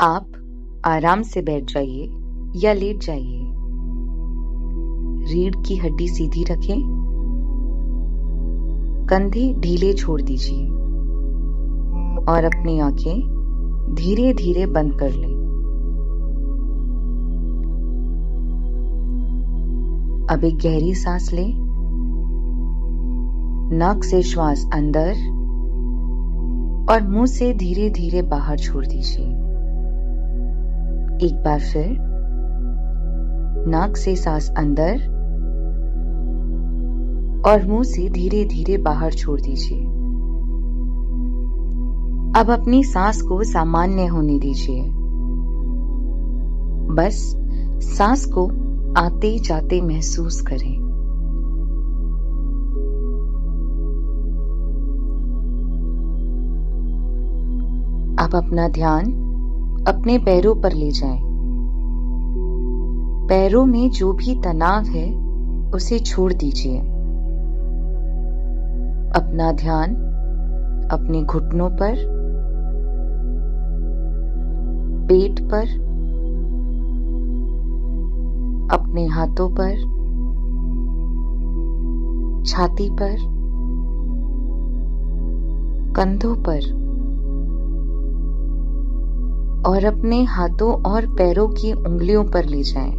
आप आराम से बैठ जाइए या लेट जाइए। रीढ़ की हड्डी सीधी रखें, कंधे ढीले छोड़ दीजिए और अपनी आंखें धीरे धीरे बंद कर लें। अब एक गहरी सांस लें। नाक से श्वास अंदर और मुंह से धीरे धीरे बाहर छोड़ दीजिए। एक बार फिर नाक से सांस अंदर और मुंह से धीरे धीरे बाहर छोड़ दीजिए। अब अपनी सांस को सामान्य होने दीजिए। बस सांस को आते जाते महसूस करें। अब अपना ध्यान अपने पैरों पर ले जाएं। पैरों में जो भी तनाव है उसे छोड़ दीजिए। अपना ध्यान अपने घुटनों पर, पेट पर, अपने हाथों पर, छाती पर, कंधों पर और अपने हाथों और पैरों की उंगलियों पर ले जाएं।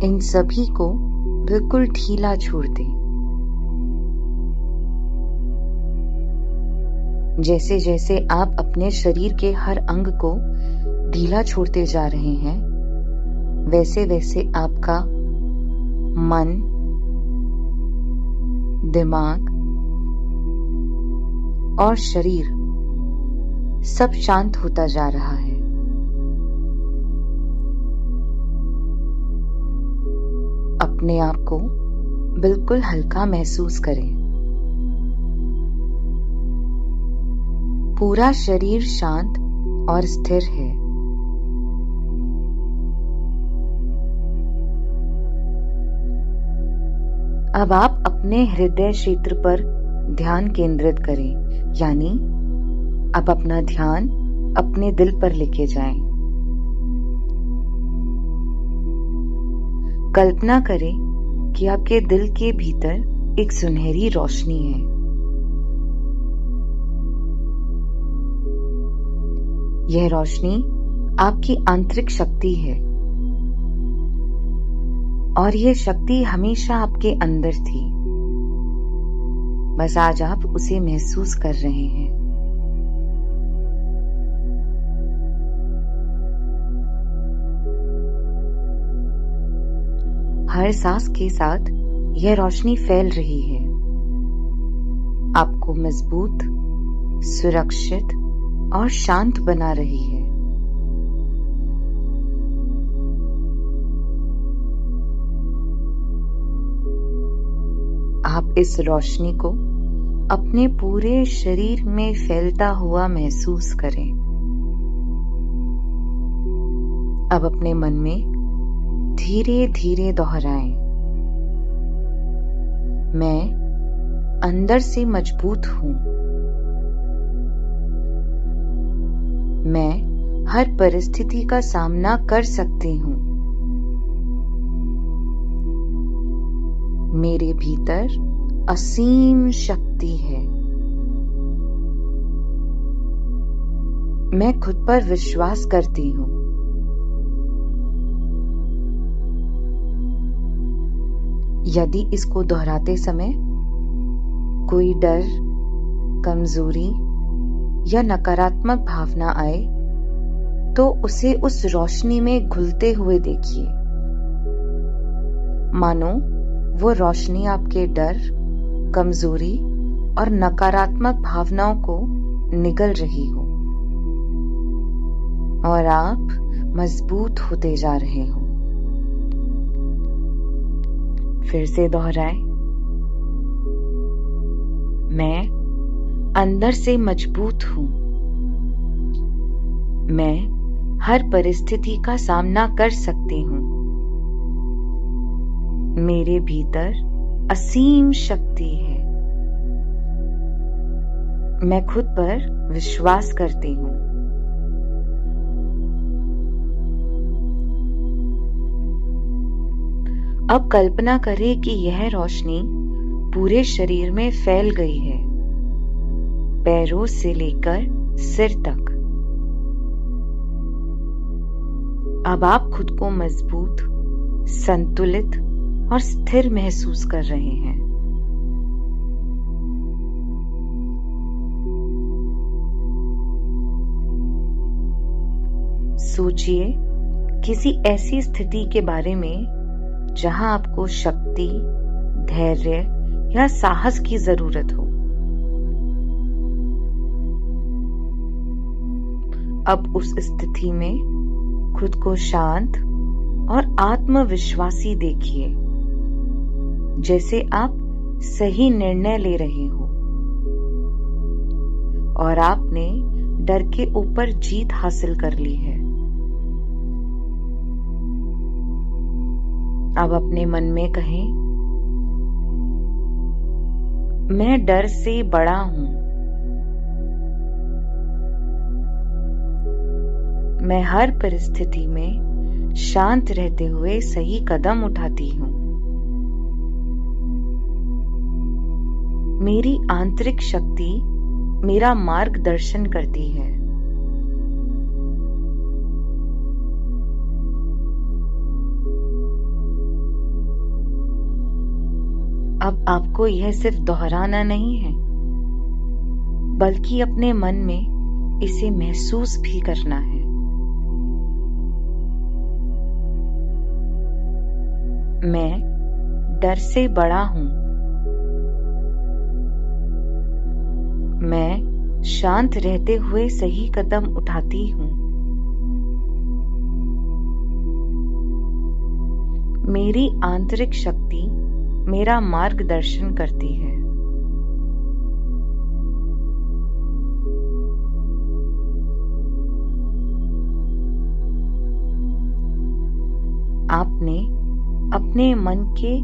इन सभी को बिल्कुल ढीला छोड़ दें। जैसे जैसे आप अपने शरीर के हर अंग को ढीला छोड़ते जा रहे हैं, वैसे वैसे आपका मन, दिमाग और शरीर सब शांत होता जा रहा है। अपने आप को बिल्कुल हल्का महसूस करें। पूरा शरीर शांत और स्थिर है। अब आप अपने हृदय क्षेत्र पर ध्यान केंद्रित करें, यानी अब अपना ध्यान अपने दिल पर लेके जाएं। कल्पना करें कि आपके दिल के भीतर एक सुनहरी रोशनी है। यह रोशनी आपकी आंतरिक शक्ति है और यह शक्ति हमेशा आपके अंदर थी। बस आज आप उसे महसूस कर रहे हैं। हर सांस के साथ यह रोशनी फैल रही है, आपको मजबूत, सुरक्षित और शांत बना रही है। आप इस रोशनी को अपने पूरे शरीर में फैलता हुआ महसूस करें। अब अपने मन में धीरे धीरे दोहराएं, मैं अंदर से मजबूत हूं। मैं हर परिस्थिति का सामना कर सकती हूं। मेरे भीतर असीम शक्ति है। मैं खुद पर विश्वास करती हूं। यदि इसको दोहराते समय कोई डर, कमजोरी या नकारात्मक भावना आए, तो उसे उस रोशनी में घुलते हुए देखिए। मानो वो रोशनी आपके डर, कमजोरी और नकारात्मक भावनाओं को निगल रही हो और आप मजबूत होते जा रहे हो। फिर से दोहराएं, मैं अंदर से मजबूत हूं। मैं हर परिस्थिति का सामना कर सकती हूं। मेरे भीतर असीम शक्ति है। मैं खुद पर विश्वास करती हूँ। अब कल्पना करें कि यह रोशनी पूरे शरीर में फैल गई है, पैरों से लेकर सिर तक। अब आप खुद को मजबूत, संतुलित और स्थिर महसूस कर रहे हैं। सोचिए किसी ऐसी स्थिति के बारे में जहां आपको शक्ति, धैर्य या साहस की जरूरत हो। अब उस स्थिति में खुद को शांत और आत्मविश्वासी देखिए, जैसे आप सही निर्णय ले रहे हो और आपने डर के ऊपर जीत हासिल कर ली है। अब अपने मन में कहें, मैं डर से बड़ा हूं। मैं हर परिस्थिति में शांत रहते हुए सही कदम उठाती हूं। मेरी आंतरिक शक्ति मेरा मार्गदर्शन करती है। अब आपको यह सिर्फ दोहराना नहीं है, बल्कि अपने मन में इसे महसूस भी करना है। मैं डर से बड़ा हूं। मैं शांत रहते हुए सही कदम उठाती हूं। मेरी आंतरिक शक्ति मेरा मार्गदर्शन करती है। आपने अपने मन के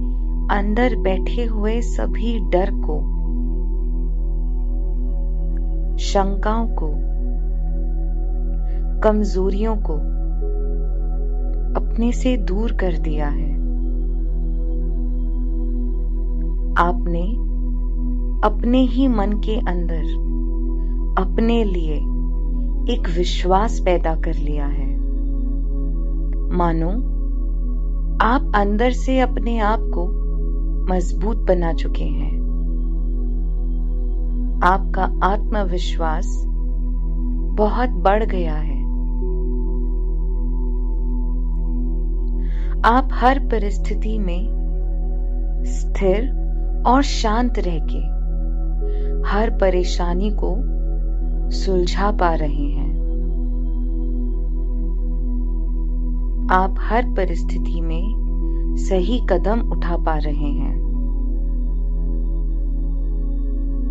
अंदर बैठे हुए सभी डर को, शंकाओं को, कमजोरियों को अपने से दूर कर दिया है। आपने अपने ही मन के अंदर अपने लिए एक विश्वास पैदा कर लिया है, मानो आप अंदर से अपने आप को मजबूत बना चुके हैं। आपका आत्मविश्वास बहुत बढ़ गया है। आप हर परिस्थिति में स्थिर और शांत रह के हर परेशानी को सुलझा पा रहे हैं। आप हर परिस्थिति में सही कदम उठा पा रहे हैं।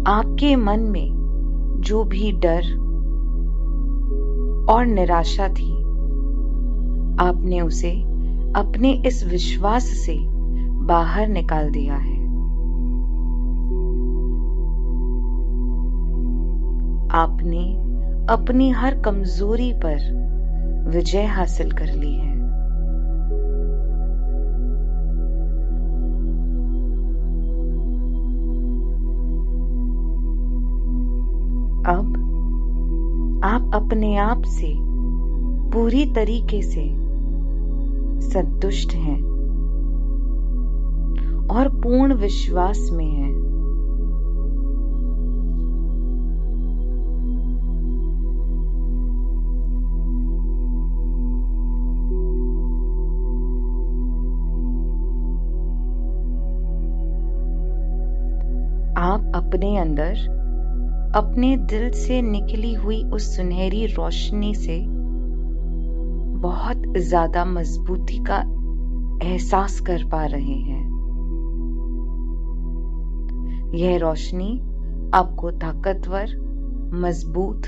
आपके मन में जो भी डर और निराशा थी, आपने उसे अपने इस विश्वास से बाहर निकाल दिया है। आपने अपनी हर कमजोरी पर विजय हासिल कर ली है। अब आप अपने आप से पूरी तरीके से संतुष्ट हैं और पूर्ण विश्वास में हैं। आप अपने अंदर अपने दिल से निकली हुई उस सुनहरी रोशनी से बहुत ज्यादा मजबूती का एहसास कर पा रहे हैं। यह रोशनी आपको ताकतवर, मजबूत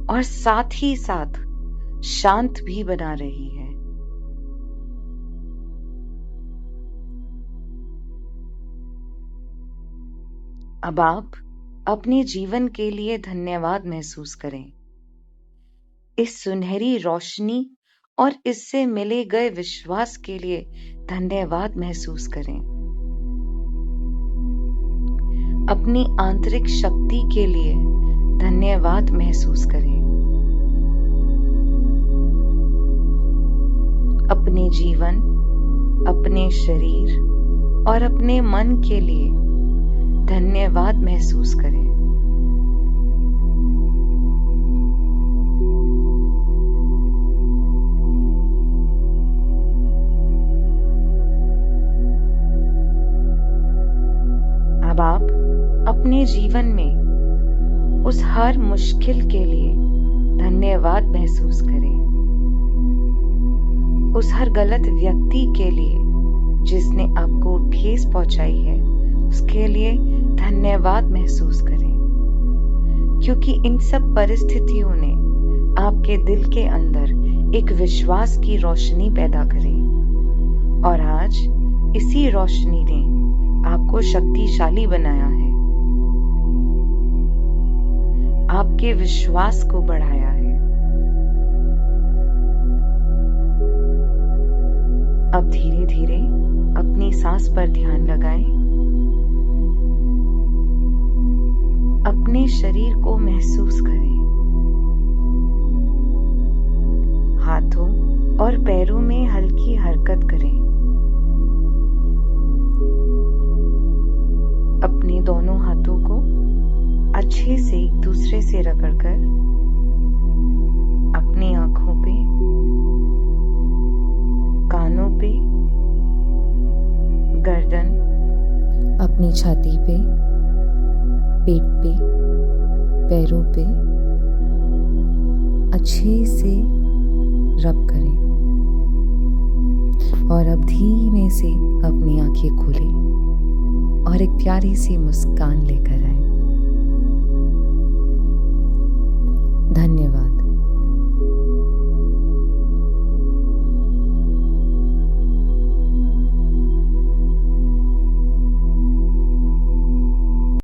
और साथ ही साथ शांत भी बना रही है। अब आप अपने जीवन के लिए धन्यवाद महसूस करें। इस सुनहरी रोशनी और इससे मिले गए विश्वास के लिए धन्यवाद महसूस करें। अपनी आंतरिक शक्ति के लिए धन्यवाद महसूस करें। अपने जीवन, अपने शरीर और अपने मन के लिए धन्यवाद महसूस करें। अब आप अपने जीवन में उस हर मुश्किल के लिए धन्यवाद महसूस करें। उस हर गलत व्यक्ति के लिए जिसने आपको ठेस पहुंचाई है, उसके लिए धन्यवाद महसूस करें, क्योंकि इन सब परिस्थितियों ने आपके दिल के अंदर एक विश्वास की रोशनी पैदा करी और आज इसी रोशनी ने आपको शक्तिशाली बनाया है, आपके विश्वास को बढ़ाया है। अब धीरे धीरे अपनी सांस पर ध्यान लगाएं। अपने शरीर को महसूस करें। हाथों और पैरों में हल्की हरकत करें। अपने दोनों हाथों को अच्छे से एक दूसरे से रगड़कर अपनी आंखों पे, कानों पे, गर्दन, अपनी छाती पे, पेट पे, पैरों पे अच्छे से रब करें और अब धीमे से अपनी आंखें खोलें और एक प्यारी सी मुस्कान लेकर आए। धन्यवाद।